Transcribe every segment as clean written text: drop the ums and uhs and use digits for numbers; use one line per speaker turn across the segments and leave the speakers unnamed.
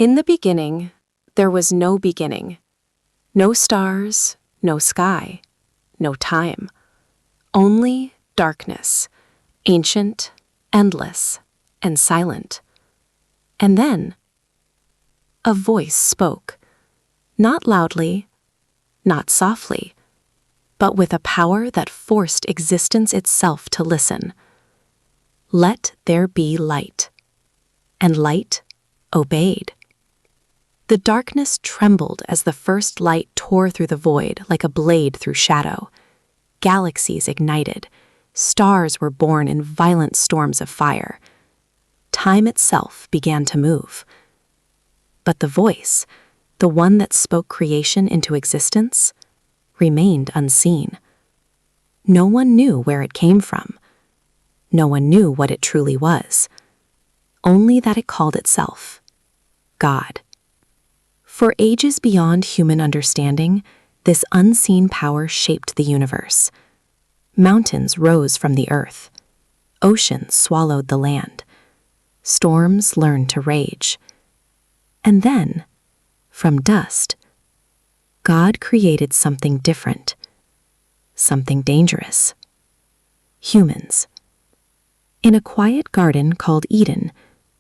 In the beginning, there was no beginning. No stars, no sky, no time. Only darkness, ancient, endless, and silent. And then, a voice spoke, not loudly, not softly, but with a power that forced existence itself to listen. Let there be light. And light obeyed. The darkness trembled as the first light tore through the void like a blade through shadow. Galaxies ignited. Stars were born in violent storms of fire. Time itself began to move. But the voice, the one that spoke creation into existence, remained unseen. No one knew where it came from. No one knew what it truly was. Only that it called itself God. For ages beyond human understanding, this unseen power shaped the universe. Mountains rose from the earth. Oceans swallowed the land. Storms learned to rage. And then, from dust, God created something different, something dangerous. Humans. In a quiet garden called Eden,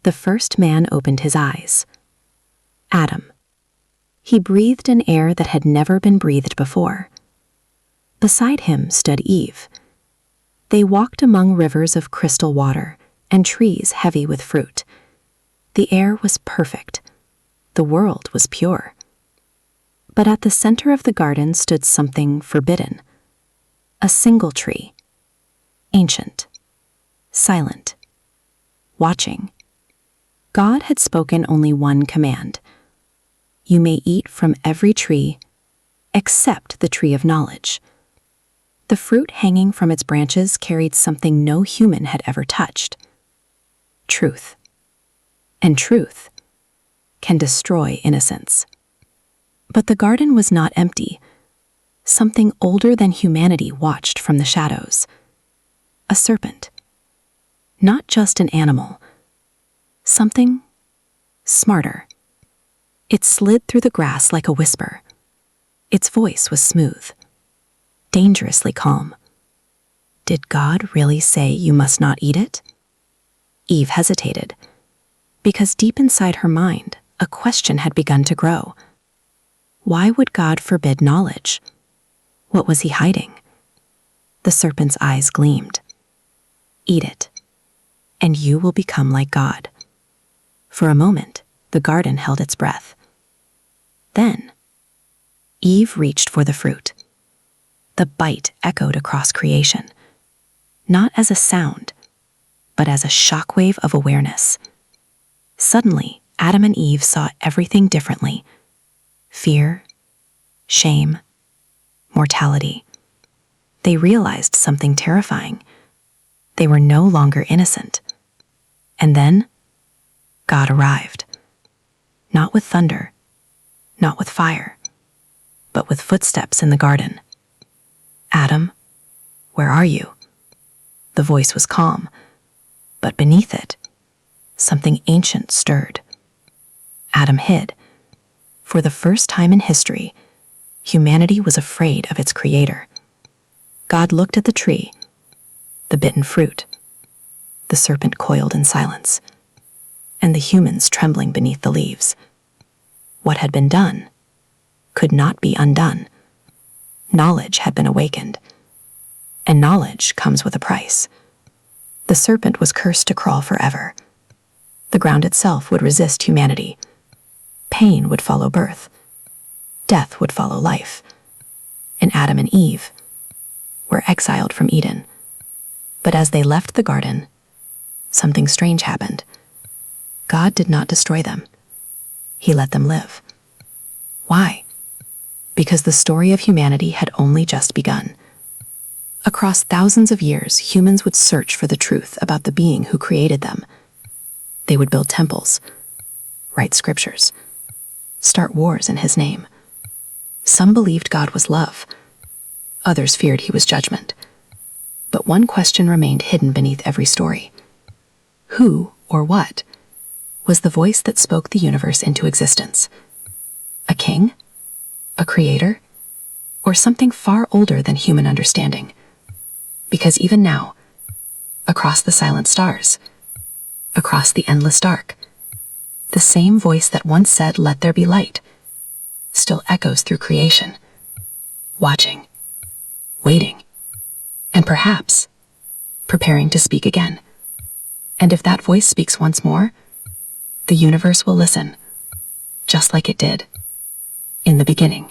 the first man opened his eyes. Adam. He breathed an air that had never been breathed before. Beside him stood Eve. They walked among rivers of crystal water and trees heavy with fruit. The air was perfect. The world was pure. But at the center of the garden stood something forbidden. A single tree. Ancient. Silent. Watching. God had spoken only one command. You may eat from every tree, except the tree of knowledge. The fruit hanging from its branches carried something no human had ever touched. Truth. And truth can destroy innocence. But the garden was not empty. Something older than humanity watched from the shadows. A serpent. Not just an animal. Something smarter. It slid through the grass like a whisper. Its voice was smooth, dangerously calm. Did God really say you must not eat it? Eve hesitated, because deep inside her mind, a question had begun to grow. Why would God forbid knowledge? What was he hiding? The serpent's eyes gleamed. Eat it, and you will become like God. For a moment, the garden held its breath. Then, Eve reached for the fruit. The bite echoed across creation, not as a sound, but as a shockwave of awareness. Suddenly, Adam and Eve saw everything differently. Fear, shame, mortality. They realized something terrifying. They were no longer innocent. And then, God arrived. Not with thunder, not with fire, but with footsteps in the garden. Adam, where are you? The voice was calm, but beneath it, something ancient stirred. Adam hid. For the first time in history, humanity was afraid of its creator. God looked at the tree, the bitten fruit, the serpent coiled in silence, and the humans trembling beneath the leaves. What had been done could not be undone. Knowledge had been awakened, and knowledge comes with a price. The serpent was cursed to crawl forever. The ground itself would resist humanity. Pain would follow birth. Death would follow life. And Adam and Eve were exiled from Eden. But as they left the garden, something strange happened. God did not destroy them. He let them live. Why? Because the story of humanity had only just begun. Across thousands of years, humans would search for the truth about the being who created them. They would build temples, write scriptures, start wars in his name. Some believed God was love. Others feared he was judgment. But one question remained hidden beneath every story. Who or what was the voice that spoke the universe into existence. A king? A creator? Or something far older than human understanding? Because even now, across the silent stars, across the endless dark, the same voice that once said, "Let there be light," still echoes through creation, watching, waiting, and perhaps preparing to speak again. And if that voice speaks once more, the universe will listen, just like it did in the beginning.